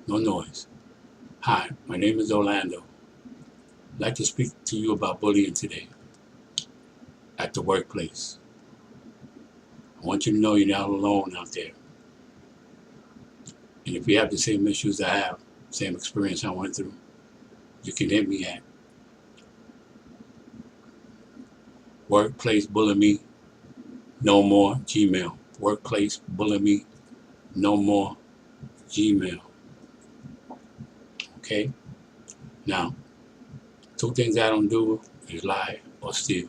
No noise. Hi, my name is Orlando. I'd like to speak to you about bullying today at the workplace. I want you to know you're not alone out there. And if you have the same issues I have, same experience I went through, you can hit me at workplace bully me no more Gmail. Workplace bully me no more Gmail. Okay? Now, two things I don't do is lie or steal.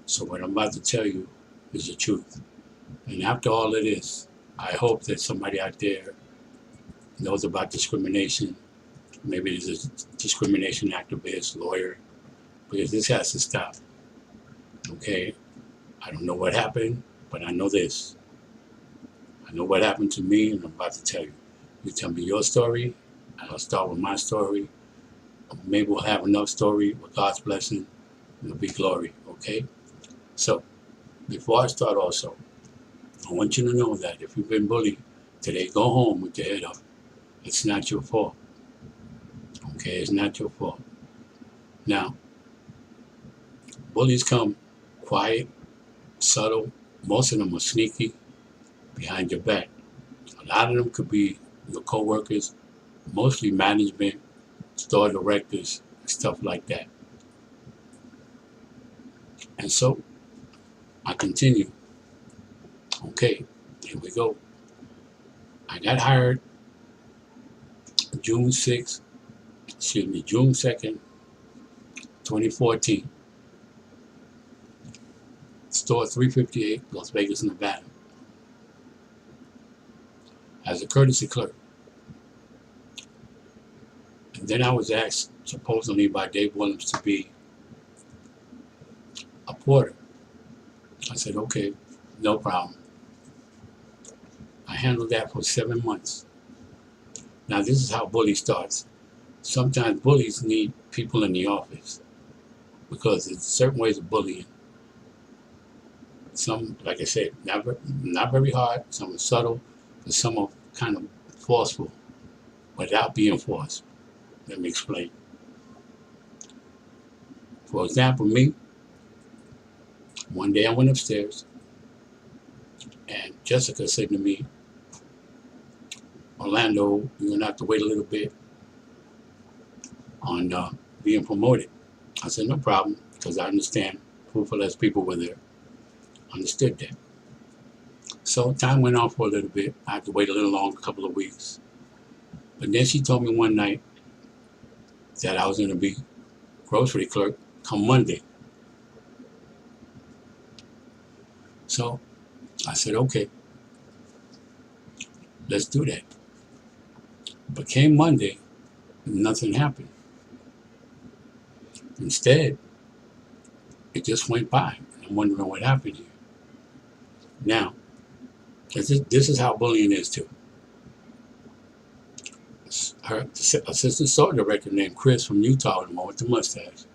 So what I'm about to tell you is the truth. And after all of this, I hope that somebody out there knows about discrimination. Maybe there's a discrimination activist, lawyer, because this has to stop. Okay? I don't know what happened, but I know this. I know what happened to me, and I'm about to tell you. You tell me your story, and I'll start with my story. Maybe we'll have enough story with God's blessing. It'll be glory. Okay? So, before I start also, I want you to know that if you've been bullied today, go home with your head up. It's not your fault. Okay, it's not your fault. Now, bullies come quiet, subtle. Most of them are sneaky, behind your back. A lot of them could be your co-workers, mostly management, store directors, stuff like that. And so, I continue. Okay, here we go. I got hired June 2nd, 2014. Store 358, Las Vegas, Nevada. As a courtesy clerk. And then I was asked, supposedly by Dave Williams, to be a porter. I said, okay, no problem. I handled that for 7 months. Now, this is how bullying starts. Sometimes bullies need people in the office because there's certain ways of bullying. Some, like I said, not very hard. Some are subtle, but some are kind of forceful without being forced. Let me explain. For example, me, one day I went upstairs and Jessica said to me, Orlando, you're going to have to wait a little bit on being promoted. I said, no problem, because I understand food for less people were there. Understood that. So time went on for a little bit. I had to wait a little longer, a couple of weeks. But then she told me one night that I was going to be grocery clerk come Monday. So I said, okay, let's do that. But came Monday, nothing happened. Instead, it just went by. I'm wondering what happened here. Now, this is how bullying is too. Her assistant store director named Chris from Utah, the one with the mustache,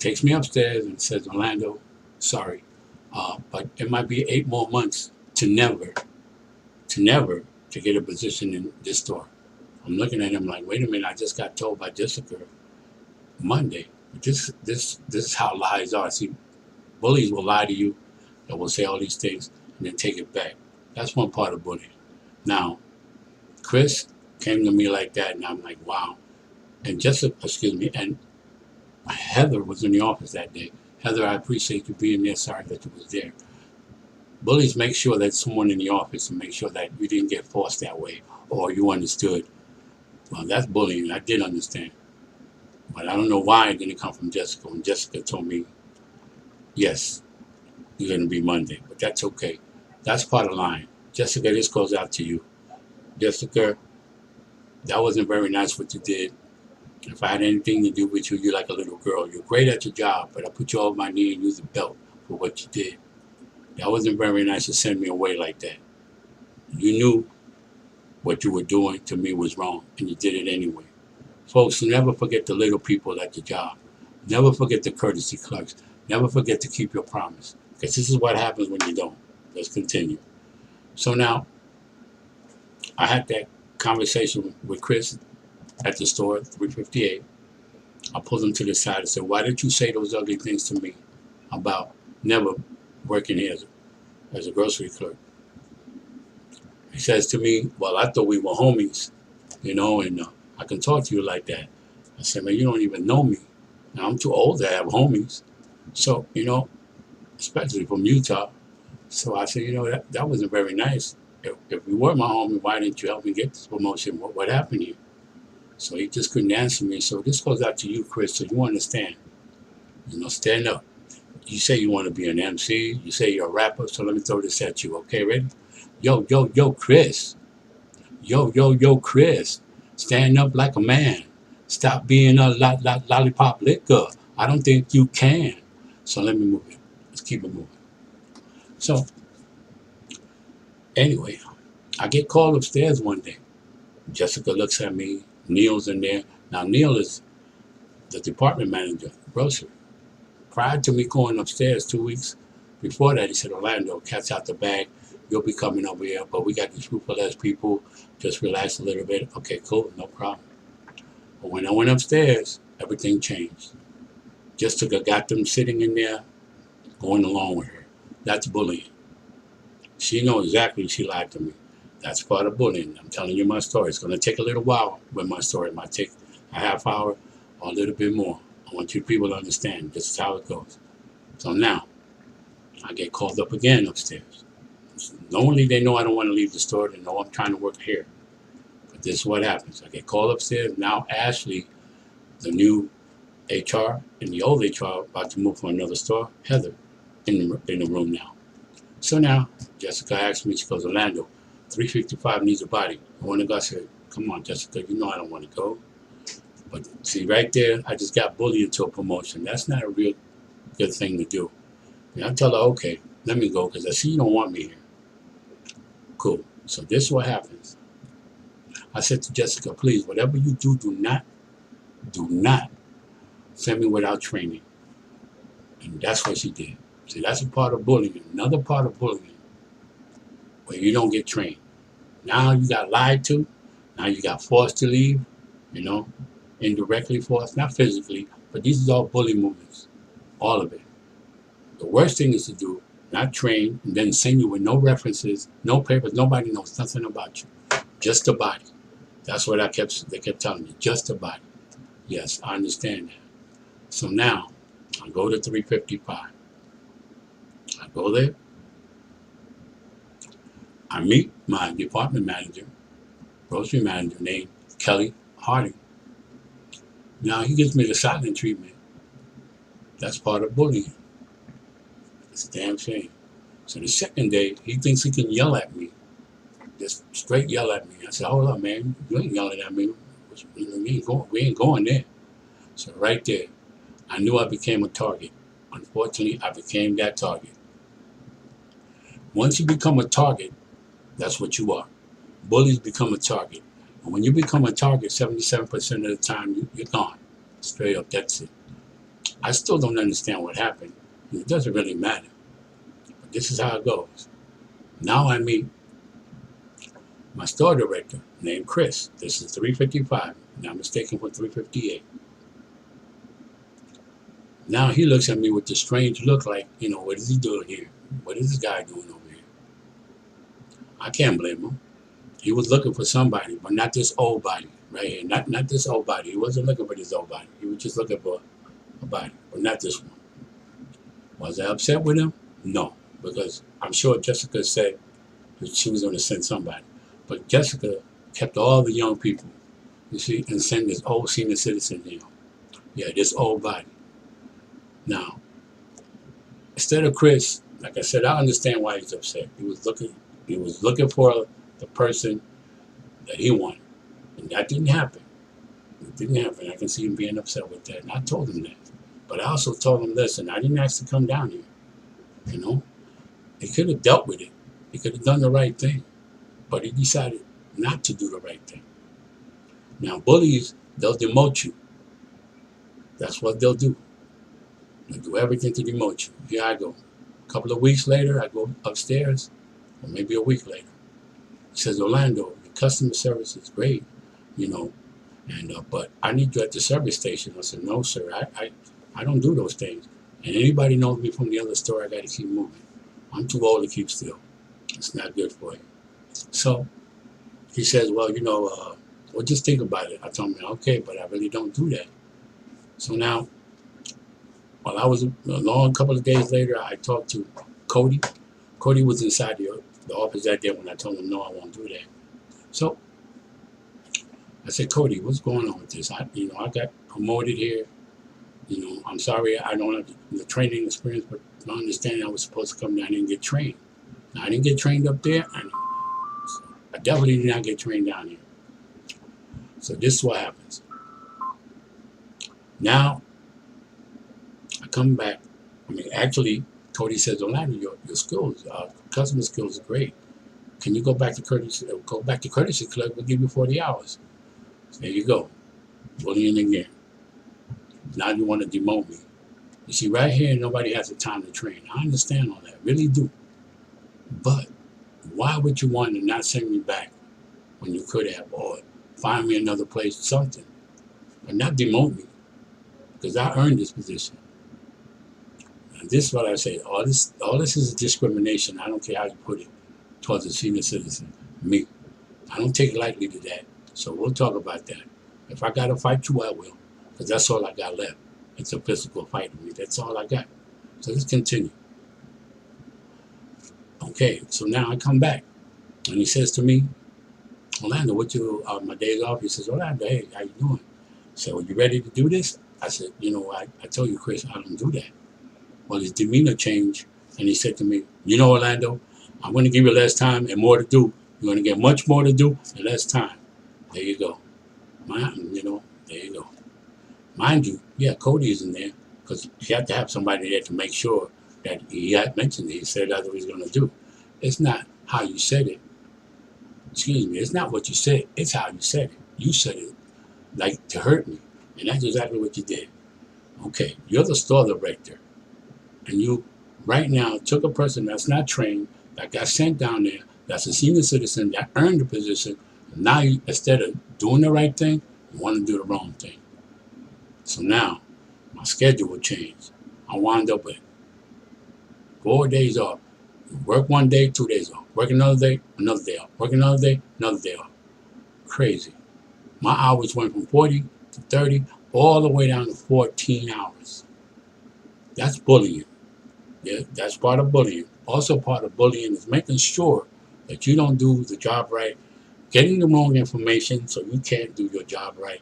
takes me upstairs and says, Orlando, sorry, but it might be 8 more months to never get a position in this store. I'm looking at him like, wait a minute, I just got told by Jessica Monday. This is how lies are. See, bullies will lie to you. They will say all these things and then take it back. That's one part of bullying. Now, Chris came to me like that, and I'm like, wow. And and Heather was in the office that day. Heather, I appreciate you being there. Sorry that you was there. Bullies make sure that someone in the office and make sure that you didn't get forced that way or you understood. Well, that's bullying. I did understand. But I don't know why it didn't come from Jessica. When Jessica told me, yes, you're going to be Monday. But that's okay. That's part of lying. Jessica, this goes out to you. Jessica, that wasn't very nice what you did. If I had anything to do with you, you're like a little girl. You're great at your job, but I put you over my knee and used a belt for what you did. That wasn't very nice to send me away like that. You knew what you were doing to me was wrong, and you did it anyway. Folks, never forget the little people at your job. Never forget the courtesy clerks. Never forget to keep your promise, because this is what happens when you don't. Let's continue. So now, I had that conversation with Chris at the store, 358. I pulled him to the side and said, "Why did you say those ugly things to me about never working here as a grocery clerk?" He says to me, "Well, I thought we were homies, and I can talk to you like that." I said, "Man, you don't even know me. Now, I'm too old to have homies. So, especially from Utah." So I said, that wasn't very nice. If you were my homie, why didn't you help me get this promotion? What happened here? So he just couldn't answer me. So this goes out to you, Chris, so you understand. Stand up. You say you want to be an MC. You say you're a rapper. So let me throw this at you. Okay, ready? Yo, Chris. Yo, Chris. Stand up like a man. Stop being a lollipop liquor. I don't think you can. So let me move it. Let's keep it moving. So anyway, I get called upstairs one day. Jessica looks at me. Neil's in there. Now, Neil is the department manager, grocery. Prior to me going upstairs 2 weeks before that, he said, "Orlando, cat's out the bag. You'll be coming over here, but we got these ruthless people. Just relax a little bit." Okay, cool, no problem. But when I went upstairs, everything changed. Jessica got them sitting in there, going along with her. That's bullying. She knows exactly she lied to me. That's part of bullying. I'm telling you my story. It's going to take a little while with my story. It might take a half hour or a little bit more. I want you people to understand this is how it goes. So now, I get called up again upstairs. Normally, they know I don't want to leave the store. They know I'm trying to work here. But this is what happens. I get called upstairs. Now, Ashley, the new HR and the old HR, about to move for another store, Heather, in the room now. So now, Jessica asks me, she goes, "Orlando, 355 needs a body. I want to go." I said, "Come on, Jessica, you know I don't want to go." But see, right there, I just got bullied into a promotion. That's not a real good thing to do. And I tell her, "Okay, let me go because I see you don't want me here." Cool. So this is what happens. I said to Jessica, "Please, whatever you do, do not send me without training." And that's what she did. See, that's a part of bullying. Another part of bullying where you don't get trained. Now you got lied to. Now you got forced to leave, indirectly forced, not physically, but these are all bully movements, all of it. The worst thing is to do, not train, and then send you with no references, no papers, nobody knows nothing about you. Just a body. That's what they kept telling me, just a body. Yes, I understand that. So now, I go to 355. I go there. I meet my department manager, grocery manager named Kelly Harding. Now he gives me the silent treatment. That's part of bullying. It's a damn shame. So the second day, he thinks he can yell at me. Just straight yell at me. I said, "Hold up, man. You ain't yelling at me. We ain't going there." So right there, I knew I became a target. Unfortunately, I became that target. Once you become a target, that's what you are. Bullies become a target. And when you become a target, 77% of the time, you're gone. Straight up, that's it. I still don't understand what happened. It doesn't really matter. But this is how it goes. Now I meet my store director named Chris. This is 355. Now I'm mistaken for 358. Now he looks at me with this strange look like, what is he doing here? What is this guy doing over here? I can't blame him. He was looking for somebody, but not this old body right here. Not this old body. He wasn't looking for this old body. He was just looking for a body, but not this one. Was I upset with him? No, because I'm sure Jessica said that she was going to send somebody. But Jessica kept all the young people, you see, and sent this old senior citizen here. Yeah, this old body. Now, instead of Chris, like I said, I understand why he's upset. He was looking for the person that he wanted. And that didn't happen. It didn't happen. I can see him being upset with that. And I told him that. But I also told him, listen, I didn't ask to come down here. He could have dealt with it. He could have done the right thing. But he decided not to do the right thing. Now, bullies, they'll demote you. That's what they'll do. They'll do everything to demote you. Here I go. A couple of weeks later, I go upstairs, or maybe a week later. He says, "Orlando, customer service is great, you know, and but I need you at the service station. I said, no, sir, I don't do those things. And anybody knows me from the other store, I got to keep moving. I'm too old to keep still. It's not good for you. So he says, well, well, just think about it. I told him, okay, but I really don't do that. So now, while I was a long couple of days later, I talked to Cody. Cody was inside the office that day when I told him, no, I won't do that. So I said, Cody, what's going on with this? I got promoted here. I'm sorry I don't have the training experience, but my understanding I was supposed to come down and get trained. Now, I didn't get trained up there, and I definitely did not get trained down here. So this is what happens. Now, I come back. Actually, Cody says, Orlando, your skills, customer skills are great. Can you go back to courtesy? Go back to courtesy club. We'll give you 40 hours. There you go. Bullying again. Now you want to demote me. You see, right here, nobody has the time to train. I understand all that, really do. But why would you want to not send me back when you could have, or find me another place, something, but not demote me? Because I earned this position. And this is what I say. All this is discrimination. I don't care how you put it towards a senior citizen. Me. I don't take lightly to that. So we'll talk about that. If I got to fight you, I will. Because that's all I got left. It's a physical fight with me. That's all I got. So let's continue. Okay, so now I come back. And he says to me, Orlando, my days off? He says, Orlando, hey, how you doing? I said, well, you ready to do this? I said, I told you, Chris, I don't do that. Well, his demeanor changed. And he said to me, Orlando, I'm going to give you less time and more to do. You're going to get much more to do and less time. There you go. There you go. Mind you, yeah, Cody is in there because you have to have somebody there to make sure that he had mentioned it. He said that's what he's going to do. It's not how you said it. Excuse me. It's not what you said. It's how you said it. You said it like to hurt me. And that's exactly what you did. Okay, you're the store director. And you right now took a person that's not trained, that got sent down there, that's a senior citizen, that earned the position. And now, instead of doing the right thing, you want to do the wrong thing. So now, my schedule will change. I wound up with 4 days off. Work 1 day, 2 days off. Work another day off. Work another day off. Crazy. My hours went from 40 to 30, all the way down to 14 hours. That's bullying. Yeah, that's part of bullying. Also part of bullying is making sure that you don't do the job right, getting the wrong information so you can't do your job right,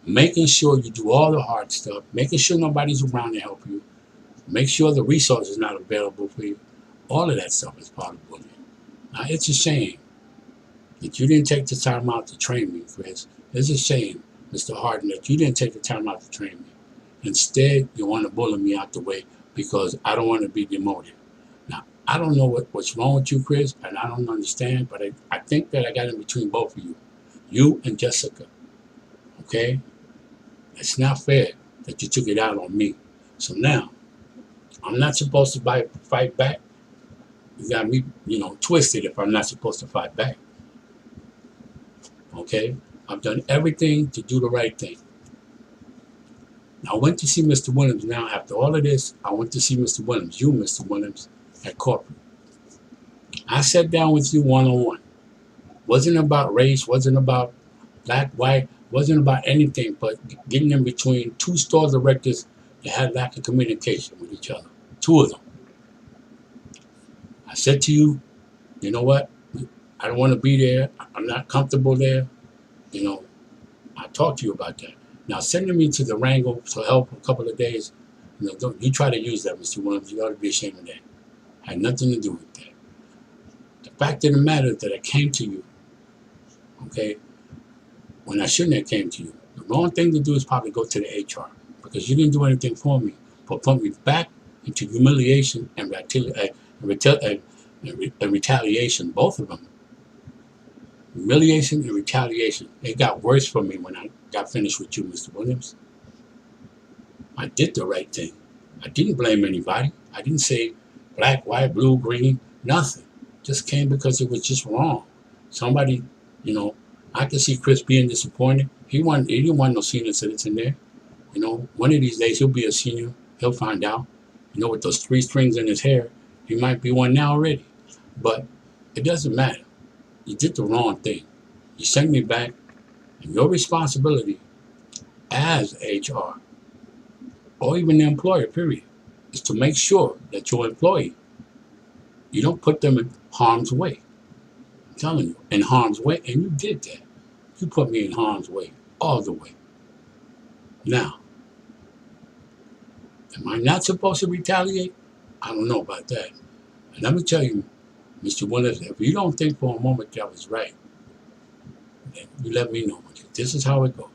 making sure you do all the hard stuff, making sure nobody's around to help you, make sure the resource is not available for you. All of that stuff is part of bullying. Now, it's a shame that you didn't take the time out to train me, Chris. It's a shame, Mr. Harden, that you didn't take the time out to train me. Instead, you want to bully me out the way because I don't want to be demoted. Now, I don't know what's wrong with you, Chris, and I don't understand, but I think that I got in between both of you. You and Jessica. Okay? It's not fair that you took it out on me. So now, I'm not supposed to fight back. You got me, twisted if I'm not supposed to fight back. Okay? I've done everything to do the right thing. I went to see Mr. Williams now. After all of this, I went to see Mr. Williams, you, Mr. Williams, at corporate. I sat down with you one-on-one. Wasn't about race, wasn't about black, white, wasn't about anything but getting in between two store directors that had lack of communication with each other. Two of them. I said to you, you know what? I don't want to be there. I'm not comfortable there. I talked to you about that. Now, sending me to the Wrangle to help a couple of days, don't you try to use that, Mr. Williams. You ought to be ashamed of that. Had nothing to do with that. The fact of the matter is that I came to you, okay, when I shouldn't have came to you. The wrong thing to do is probably go to the HR because you didn't do anything for me, but put me back into humiliation and retaliation, both of them. Humiliation and retaliation. It got worse for me when I got finished with you, Mr. Williams. I did the right thing. I didn't blame anybody. I didn't say black, white, blue, green, nothing. Just came because it was just wrong. Somebody You know, I can see Chris being disappointed. He didn't want no senior citizen there. You know, one of these days he'll be a senior. He'll find out. You know, with those three strings in his hair, he might be one now already. But it doesn't matter. You did the wrong thing. You sent me back, and your responsibility as HR or even the employer, period, is to make sure that your employee, you don't put them in harm's way. I'm telling you, in harm's way, and you did that. You put me in harm's way all the way. Now, am I not supposed to retaliate? I don't know about that. And let me tell you, Mr. Willis, if you don't think for a moment that was right, then you let me know. This is how it goes.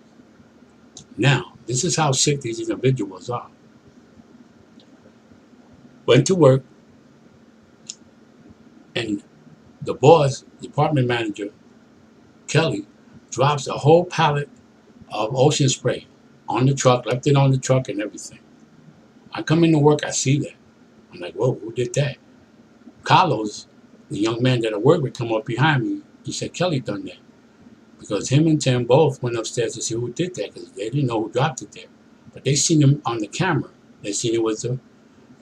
Now, this is how sick these individuals are. Went to work, and the boss, department manager, Kelly, drops a whole pallet of ocean spray on the truck, left it on the truck and everything. I come into work, I see that. I'm like, whoa, who did that? Carlos, the young man that I work with, come up behind me. He said, Kelly done that. Because him and Tim both went upstairs to see who did that, because they didn't know who dropped it there. But they seen him on the camera. They seen it was the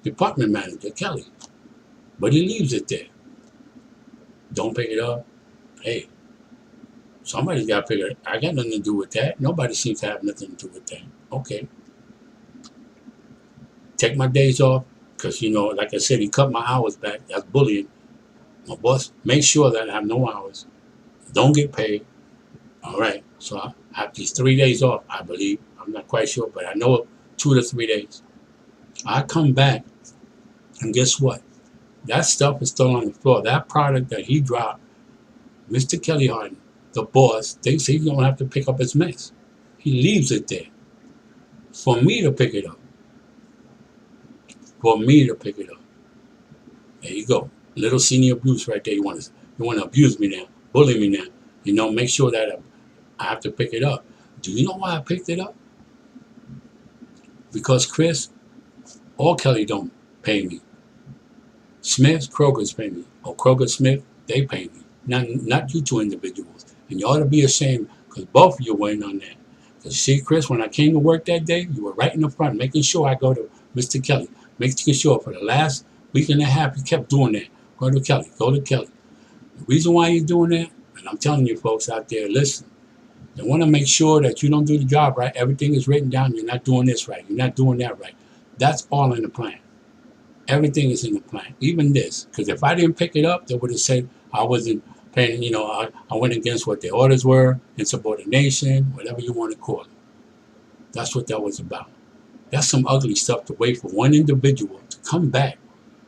department manager, Kelly. But he leaves it there. Don't pick it up. Hey, somebody's got to pick it up. I got nothing to do with that. Nobody seems to have nothing to do with that. Okay. Take my days off, because, you know, like I said, he cut my hours back. That's bullying. My boss, make sure that I have no hours. Don't get paid. All right. So I have these 3 days off, I believe. I'm not quite sure, but I know 2 to 3 days. I come back, and guess what? That stuff is still on the floor. That product that he dropped, Mr. Kelly Harden, the boss, thinks he's going to have to pick up his mess. He leaves it there for me to pick it up. For me to pick it up. There you go. Little senior abuse right there. You want to abuse me now, bully me now. You know, make sure that I have to pick it up. Do you know why I picked it up? Because Chris or Kelly don't pay me. Smith, Kroger's pay me. Or Kroger, Smith, they pay me. Not you two individuals. And you ought to be ashamed, because both of you were in on that. Because see, Chris, when I came to work that day, you were right in the front, making sure I go to Mr. Kelly. Making sure for the last week and a half, you kept doing that. Go to Kelly. Go to Kelly. The reason why you're doing that, and I'm telling you folks out there, listen, they want to make sure that you don't do the job right. Everything is written down. You're not doing this right. You're not doing that right. That's all in the plan. Everything is in the plan. Even this. Because if I didn't pick it up, they would have said I wasn't paying, you know, I went against what their orders were, insubordination, whatever you want to call it. That's what that was about. That's some ugly stuff to wait for one individual to come back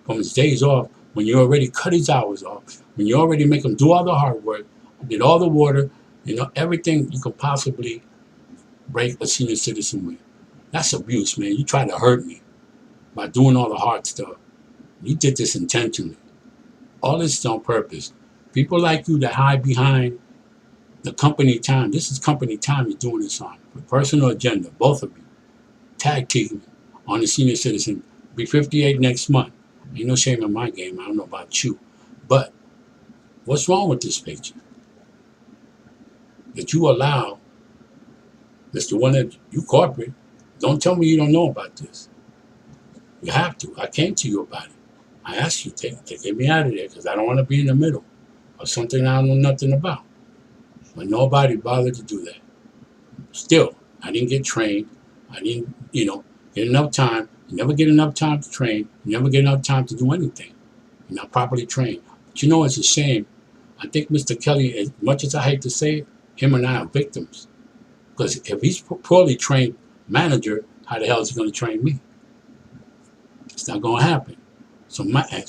from his days off when you already cut his hours off, when you already make him do all the hard work, did all the water, you know, everything you could possibly break a senior citizen with. That's abuse, man. You tried to hurt me by doing all the hard stuff. You did this intentionally. All this is on purpose. People like you that hide behind the company time. This is company time you're doing this on. For personal agenda, both of you. Tag team on the senior citizen. Be 58 next month. Ain't no shame in my game. I don't know about you. But what's wrong with this picture? That you allow Mr. One that you corporate, don't tell me you don't know about this. You have to. I came to you about it. I asked you to get me out of there because I don't want to be in the middle of something I don't know nothing about. But nobody bothered to do that. Still, I didn't get trained. I didn't, you know, get enough time. You never get enough time to train. You never get enough time to do anything. You're not properly trained. But you know, it's a shame. I think Mr. Kelly, as much as I hate to say it, him and I are victims. Because if he's a poorly trained manager, how the hell is he going to train me? It's not going to happen. So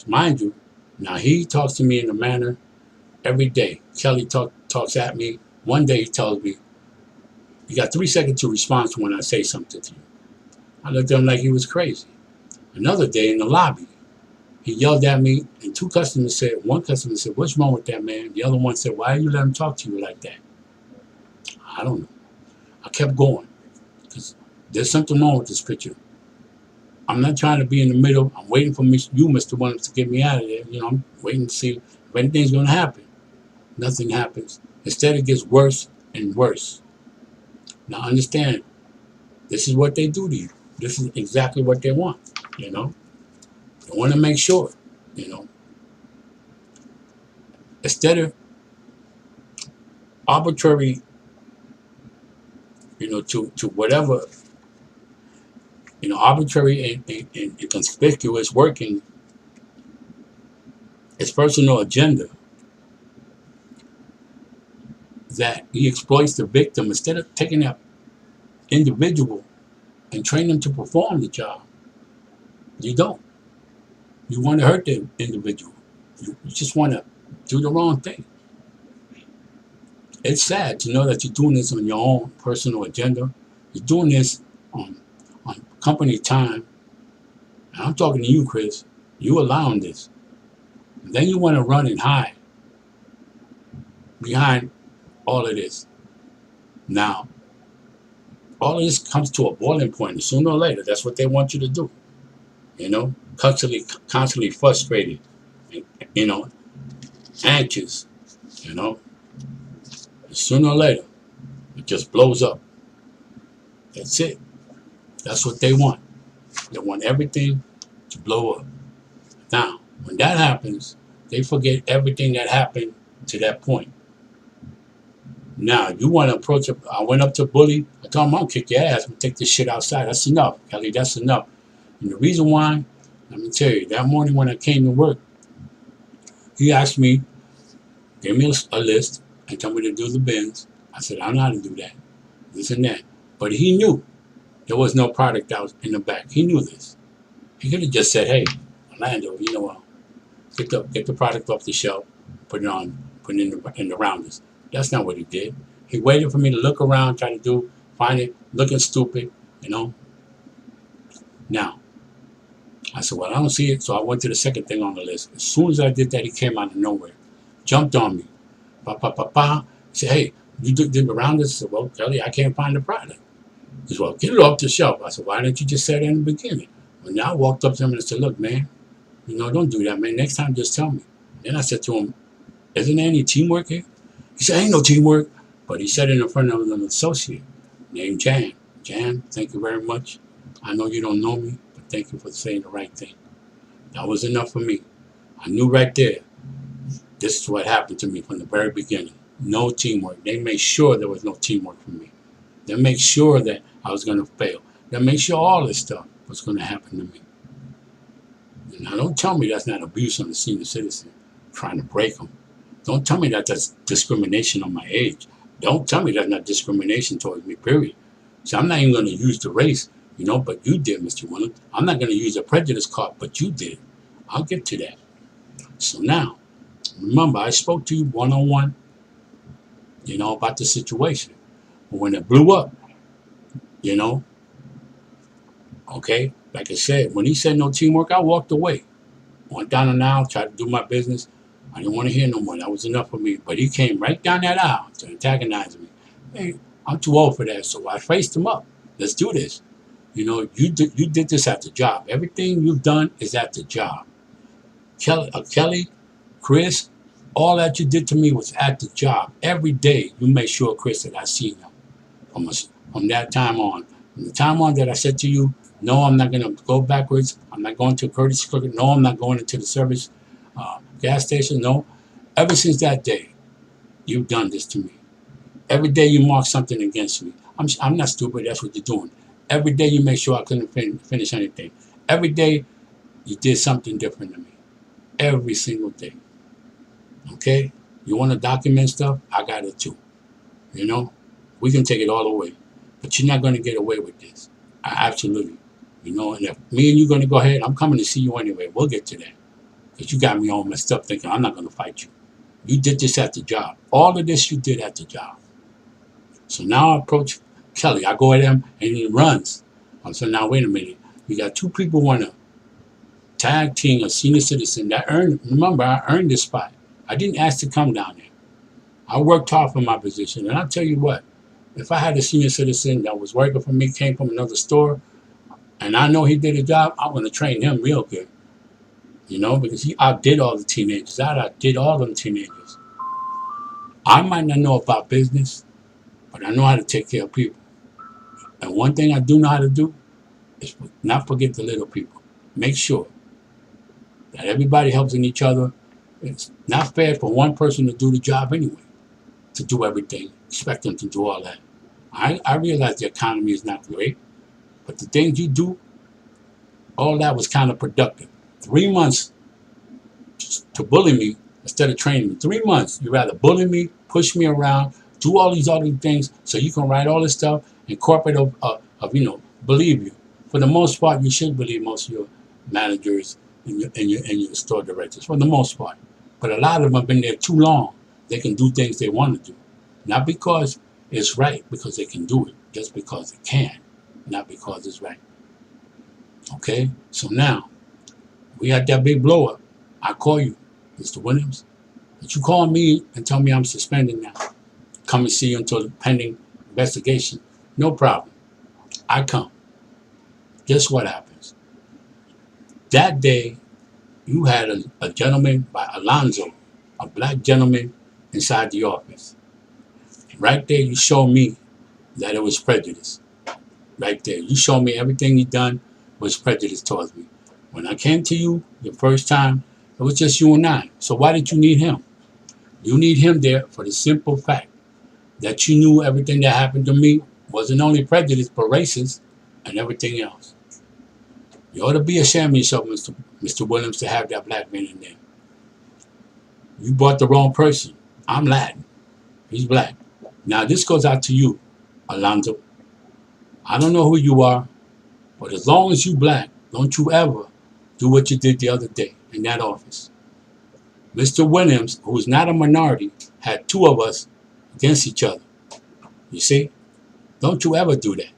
mind you, now he talks to me in a manner every day. Kelly talks at me. One day he tells me, you got 3 seconds to respond to when I say something to you. I looked at him like he was crazy. Another day in the lobby, he yelled at me, and one customer said, what's wrong with that man? The other one said, why you let him talk to you like that? I don't know. I kept going, because there's something wrong with this picture. I'm not trying to be in the middle. I'm waiting for you, Mr. Williams, to get me out of there. You know, I'm waiting to see if anything's going to happen. Nothing happens. Instead, it gets worse and worse. Now, understand, this is what they do to you. This is exactly what they want. You know, they want to make sure. You know, instead of arbitrary, to whatever, arbitrary and conspicuous working, his personal agenda that he exploits the victim. Instead of taking that individual and train them to perform the job, you don't. You want to hurt the individual. You just want to do the wrong thing. It's sad to know that you're doing this on your own personal agenda. You're doing this on company time. And I'm talking to you, Chris. You allowing this. And then you want to run and hide behind all of this. Now, all of this comes to a boiling point. Sooner or later, that's what they want you to do. Constantly frustrated, anxious, and sooner or later, it just blows up. That's it. That's what they want. They want everything to blow up. Now, when that happens, they forget everything that happened to that point. Now, you want to approach it. I went up to Bully. I told him, I'll kick your ass. I'm going to take this shit outside. That's enough, Kelly. That's enough. And the reason why, let me tell you, that morning when I came to work, he asked me, gave me a list, and told me to do the bins. I said, I don't know how to do that, this and that. But he knew there was no product out in the back. He knew this. He could have just said, hey, Orlando, get the product off the shelf, put it in the rounders. That's not what he did. He waited for me to look around, find it, looking stupid, Now, I said, well, I don't see it, so I went to the second thing on the list. As soon as I did that, he came out of nowhere, jumped on me. He said, hey, you did the rounders? I said, well, Kelly, I can't find the product. He said, well, get it off the shelf. I said, why didn't you just say that in the beginning? Well, now I walked up to him and I said, look, man, don't do that, man. Next time, just tell me. Then I said to him, isn't there any teamwork here? He said, ain't no teamwork. But he said it in front of an associate named Jan. Jan, thank you very much. I know you don't know me, but thank you for saying the right thing. That was enough for me. I knew right there, this is what happened to me from the very beginning. No teamwork. They made sure there was no teamwork for me. They made sure that I was going to fail. They made sure all this stuff was going to happen to me. Now, don't tell me that's not abuse on the senior citizen, trying to break them. Don't tell me that that's discrimination on my age. Don't tell me that's not discrimination towards me, period. So I'm not even going to use the race, but you did, Mr. Williams. I'm not going to use a prejudice card, but you did. I'll get to that. So now, remember, I spoke to you one-on-one, about the situation. But when it blew up, okay, like I said, when he said no teamwork, I walked away. Went down an aisle, tried to do my business. I didn't want to hear no more. That was enough for me. But he came right down that aisle to antagonize me. Hey, I'm too old for that, so I faced him up. Let's do this. You did this at the job. Everything you've done is at the job. Kelly, Chris, all that you did to me was at the job. Every day you made sure, Chris, that I seen them from that time on. From the time on that I said to you, no, I'm not going to go backwards. I'm not going to Curtis Crooked. No, I'm not going into the service gas station. No. Ever since that day, you've done this to me. Every day you mark something against me. I'm not stupid. That's what you're doing. Every day you make sure I couldn't finish anything. Every day you did something different to me. Every single day. Okay? You want to document stuff? I got it too. We can take it all away. But you're not going to get away with this. Absolutely. And if me and you going to go ahead, I'm coming to see you anyway. We'll get to that. Because you got me all messed up thinking I'm not going to fight you. You did this at the job. All of this you did at the job. So now I approach Kelly. I go at him and he runs. So now wait a minute. You got two people want to tag team a senior citizen that remember, I earned this spot. I didn't ask to come down there. I worked hard for my position. And I'll tell you what, if I had a senior citizen that was working for me, came from another store, and I know he did a job, I'm going to train him real good. Because he outdid all the teenagers. I outdid all them teenagers. I might not know about business, but I know how to take care of people. And one thing I do know how to do is not forget the little people. Make sure that everybody helps in each other. It's not fair for one person to do the job anyway, to do everything, expect them to do all that. I realize the economy is not great, but the things you do, all that was kind of productive. 3 months to bully me instead of training me. 3 months, you rather bully me, push me around, do all these other things so you can write all this stuff and corporate believe you. For the most part, you should believe most of your managers and your store directors, for the most part. But a lot of them have been there too long. They can do things they want to do. Not because it's right, because they can do it. Just because they can, not because it's right. Okay? So now, we had that big blow up. I call you, Mr. Williams. But you call me and tell me I'm suspended now. Come and see you until the pending investigation. No problem. I come. Guess what happens? That day, you had a gentleman by Alonzo, a black gentleman inside the office. Right there, you showed me that it was prejudice. Right there. You showed me everything he done was prejudice towards me. When I came to you the first time, it was just you and I. So why did you need him? You need him there for the simple fact that you knew everything that happened to me wasn't only prejudice, but racist and everything else. You ought to be ashamed of yourself, Mr. Williams, to have that black man in there. You brought the wrong person. I'm Latin. He's black. Now, this goes out to you, Alonzo. I don't know who you are, but as long as you black, don't you ever do what you did the other day in that office. Mr. Williams, who is not a minority, had two of us against each other. You see? Don't you ever do that.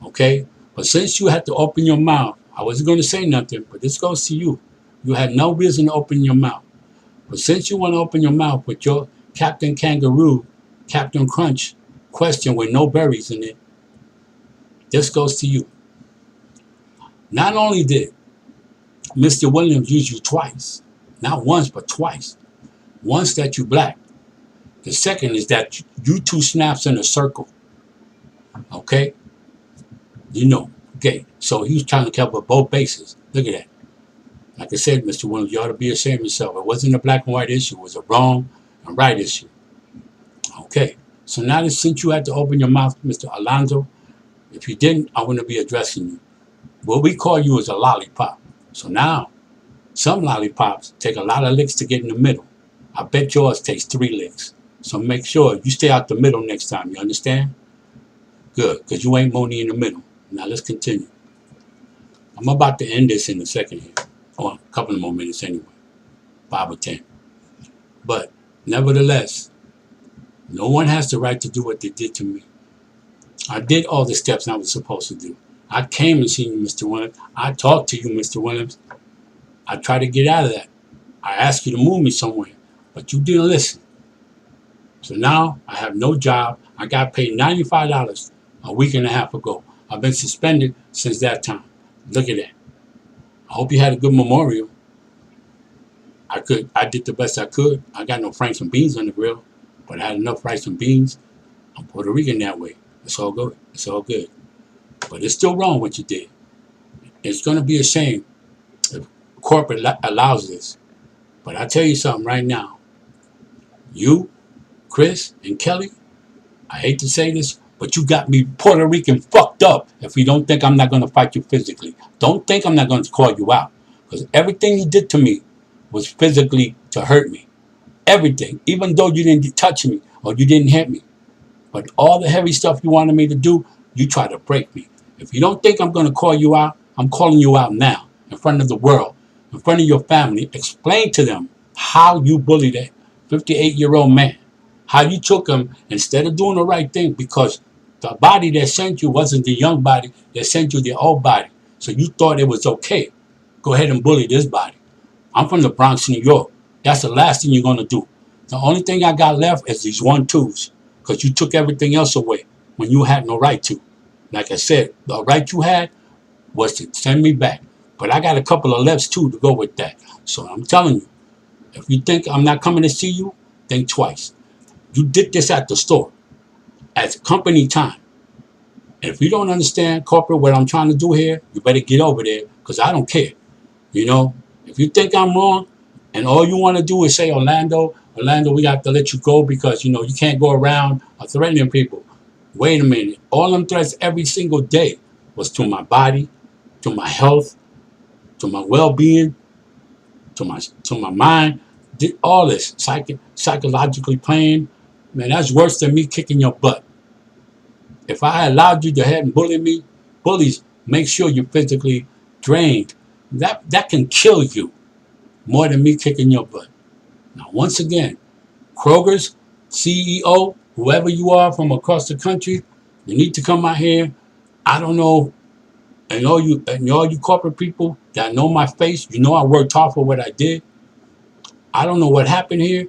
Okay? But since you had to open your mouth, I wasn't going to say nothing, but this goes to you. You had no reason to open your mouth. But since you want to open your mouth with your Captain Kangaroo, Captain Crunch question with no berries in it, this goes to you. Not only did Mr. Williams use you twice, not once, but twice. Once that you black. The second is that you two snaps in a circle. Okay? You know. Okay. So he was trying to cover both bases. Look at that. Like I said, Mr. Williams, you ought to be ashamed of yourself. It wasn't a black and white issue. It was a wrong and right issue. Okay. So now that since you had to open your mouth, Mr. Alonzo, if you didn't, I wouldn't be addressing you. What we call you is a lollipop. So now, some lollipops take a lot of licks to get in the middle. I bet yours takes 3 licks. So make sure you stay out the middle next time. You understand? Good, because you ain't Moni in the middle. Now let's continue. I'm about to end this in a second here. Or a couple of more minutes anyway. 5 or 10. But nevertheless, no one has the right to do what they did to me. I did all the steps I was supposed to do. I came and seen you, Mr. Williams. I talked to you, Mr. Williams. I tried to get out of that. I asked you to move me somewhere, but you didn't listen. So now I have no job. I got paid $95 a week and a half ago. I've been suspended since that time. Look at that. I hope you had a good memorial. I did the best I could. I got no franks and beans on the grill, but I had enough rice and beans. I'm Puerto Rican that way. It's all good. It's all good. But it's still wrong what you did. It's going to be a shame if corporate allows this. But I tell you something right now. You, Chris, and Kelly, I hate to say this, but you got me Puerto Rican fucked up if you don't think I'm not going to fight you physically. Don't think I'm not going to call you out. Because everything you did to me was physically to hurt me. Everything. Even though you didn't touch me or you didn't hit me. But all the heavy stuff you wanted me to do, you tried to break me. If you don't think I'm going to call you out, I'm calling you out now in front of the world, in front of your family. Explain to them how you bullied a 58-year-old man, how you took him instead of doing the right thing because the body that sent you wasn't the young body that sent you the old body. So you thought it was okay. Go ahead and bully this body. I'm from the Bronx, New York. That's the last thing you're going to do. The only thing I got left is these 1-2s because you took everything else away when you had no right to. Like I said, the right you had was to send me back. But I got a couple of lefts too to go with that. So I'm telling you, if you think I'm not coming to see you, think twice. You did this at the store as company time. And if you don't understand corporate what I'm trying to do here, you better get over there because I don't care. You know, if you think I'm wrong and all you want to do is say, Orlando, we got to let you go because, you know, you can't go around threatening people. Wait a minute. All them threats every single day was to my body, to my health, to my well-being, to my mind. Did all this psychologically playing. Man, that's worse than me kicking your butt. If I allowed you to head and bully me, bullies make sure you're physically drained. That can kill you more than me kicking your butt. Now, once again, Kroger's CEO, whoever you are from across the country, you need to come out here. I don't know, and all you corporate people that know my face, you know I worked hard for what I did. I don't know what happened here,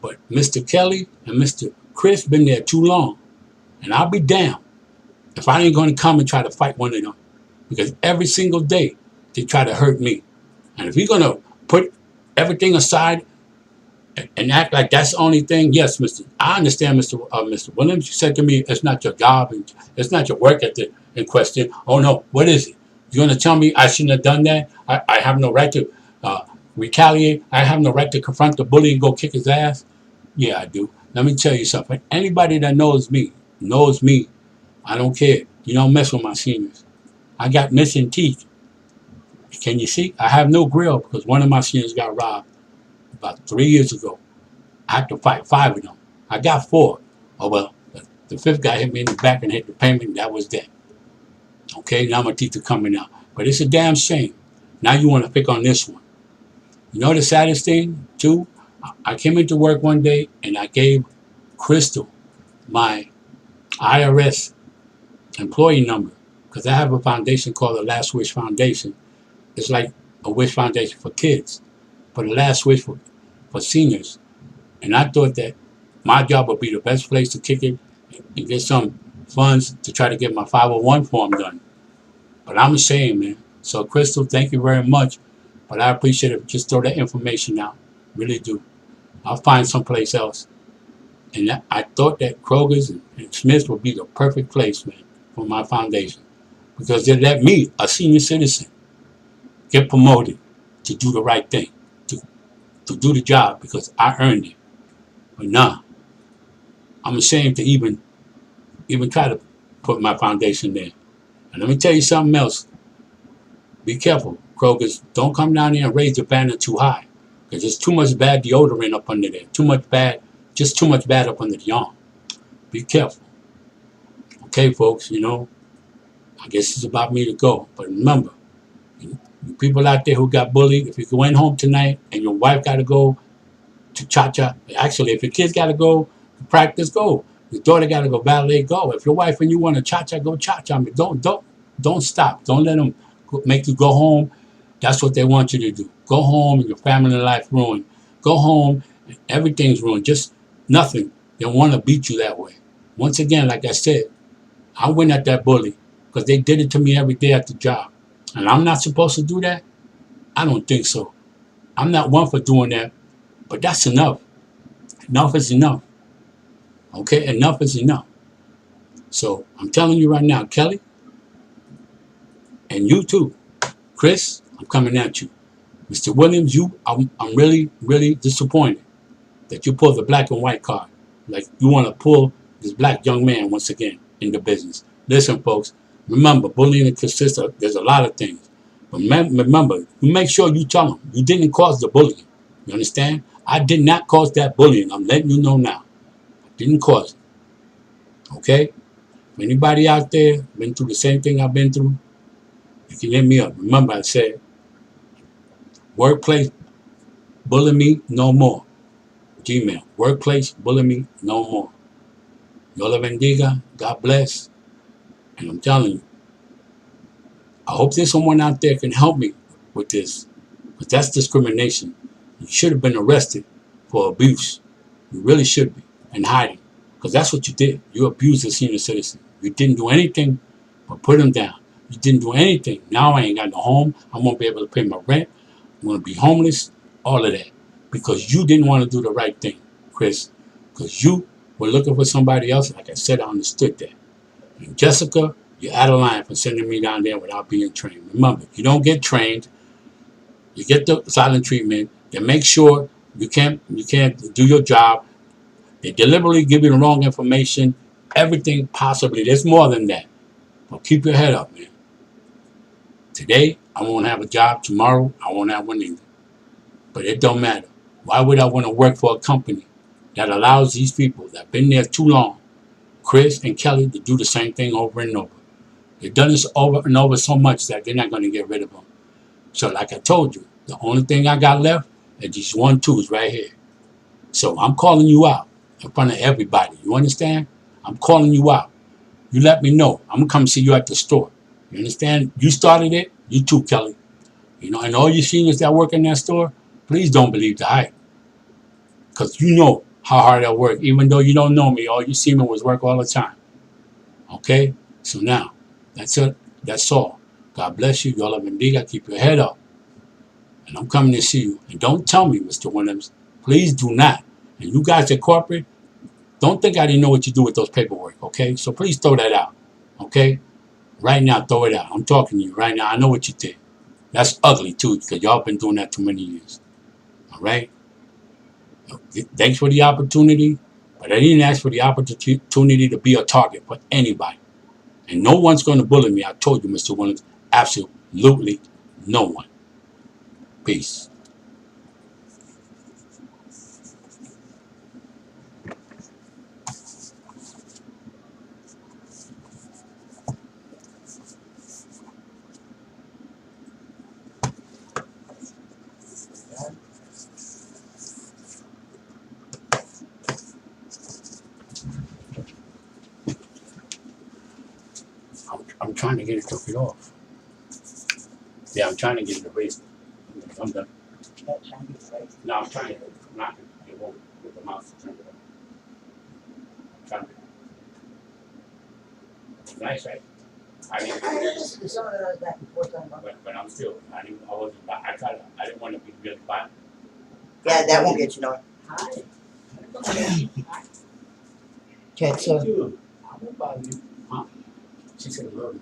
but Mr. Kelly and Mr. Chris been there too long. And I'll be damned if I ain't going to come and try to fight one of them. Because every single day, they try to hurt me. And if you're going to put everything aside and act like that's the only thing, yes, I understand, Mr. Williams. You said to me, it's not your job and it's not your work ethic in question. Oh, no, what is it? You're going to tell me I shouldn't have done that? I have no right to retaliate? I have no right to confront the bully and go kick his ass? Yeah, I do. Let me tell you something. Anybody that knows me, I don't care. You don't mess with my seniors. I got missing teeth. Can you see? I have no grill because one of my seniors got robbed about 3 years ago. I had to fight 5 of them. I got 4. Oh, well, the 5th guy hit me in the back and hit the payment. That was that. Okay, now my teeth are coming out. But it's a damn shame. Now you want to pick on this one. You know the saddest thing, too? I came into work one day and I gave Crystal my IRS employee number because I have a foundation called the Last Wish Foundation. It's like a wish foundation for kids, for the last wish for seniors. And I thought that my job would be the best place to kick it and get some funds to try to get my 501 form done. But I'm ashamed, man. So, Crystal, thank you very much. But I appreciate it. Just throw that information out. Really do. I'll find someplace else. And I thought that Kroger's and Smith's would be the perfect place, man, for my foundation. Because they let me, a senior citizen, get promoted to do the right thing, to do the job because I earned it. But nah, I'm ashamed to even try to put my foundation there. And let me tell you something else. Be careful, Kroger's. Don't come down there and raise the banner too high. Because there's too much bad deodorant up under there. Too much bad up under the arm. Be careful. Okay, folks, you know, I guess it's about me to go. But remember, you people out there who got bullied, if you're going home tonight and your wife got to go to cha-cha, actually, if your kids got to go to practice, go. Your daughter got to go ballet, go. If your wife and you want to cha-cha, go cha-cha. I mean, don't stop. Don't let them make you go home. That's what they want you to do. Go home and your family life ruined. Go home and everything's ruined. Just nothing. They want to beat you that way. Once again, like I said, I went at that bully because they did it to me every day at the job. And I'm not supposed to do that? I don't think so. I'm not one for doing that, but that's enough. Enough is enough. Okay? Enough is enough. So I'm telling you right now, Kelly, and you too, Chris, I'm coming at you. Mr. Williams, I'm really, really disappointed that you pulled the black and white card. Like you want to pull this black young man once again in the business. Listen, folks, remember, bullying consists of, there's a lot of things. But remember, you make sure you tell them you didn't cause the bullying. You understand? I did not cause that bullying. I'm letting you know now. I didn't cause it. Okay? If anybody out there been through the same thing I've been through, you can hit me up. Remember, I said, workplace, bully me no more. Gmail. Workplace, bully me no more. Yo la bendiga. God bless. And I'm telling you, I hope there's someone out there can help me with this. But that's discrimination. You should have been arrested for abuse. You really should be. And hiding. Because that's what you did. You abused a senior citizen. You didn't do anything but put him down. You didn't do anything. Now I ain't got no home. I won't be able to pay my rent. I'm going to be homeless. All of that. Because you didn't want to do the right thing, Chris. Because you were looking for somebody else, like I said, I understood that. And Jessica, you're out of line for sending me down there without being trained. Remember, you don't get trained. You get the silent treatment. They make sure you can't do your job. They deliberately give you the wrong information. Everything possibly. There's more than that. But keep your head up, man. Today, I won't have a job. Tomorrow, I won't have one either. But it don't matter. Why would I want to work for a company that allows these people that have been there too long, Chris and Kelly, to do the same thing over and over? They've done this over and over so much that they're not going to get rid of them. So like I told you, the only thing I got left is these 1-2s right here. So I'm calling you out in front of everybody. You understand? I'm calling you out. You let me know. I'm going to come see you at the store. You understand? You started it. You too, Kelly. You know, and all you seniors that work in that store, please don't believe the hype. Because you know how hard I work. Even though you don't know me, all you see me was work all the time. Okay? So now, that's it. That's all. God bless you. Y'all bendiga. Keep your head up. And I'm coming to see you. And don't tell me, Mr. Williams. Please do not. And you guys at corporate, don't think I didn't know what you do with those paperwork, okay? So please throw that out, okay? Right now, throw it out. I'm talking to you right now. I know what you did. That's ugly, too, because y'all been doing that too many years, all right? Thanks for the opportunity, but I didn't ask for the opportunity to be a target for anybody. And no one's going to bully me. I told you, Mr. Williams, absolutely no one. Peace. I'm trying to get it took it off. Yeah, I'm trying to get it erased. I'm done. No, I'm trying to knock it. It won't with the mouse to turn it off. I'm trying to. Nice, right? I didn't. But I'm still. I wasn't. I tried. I didn't want to be really violent. Yeah, that won't get you nowhere. Hi. Okay, so. I won't bother you. Huh? She said, love you.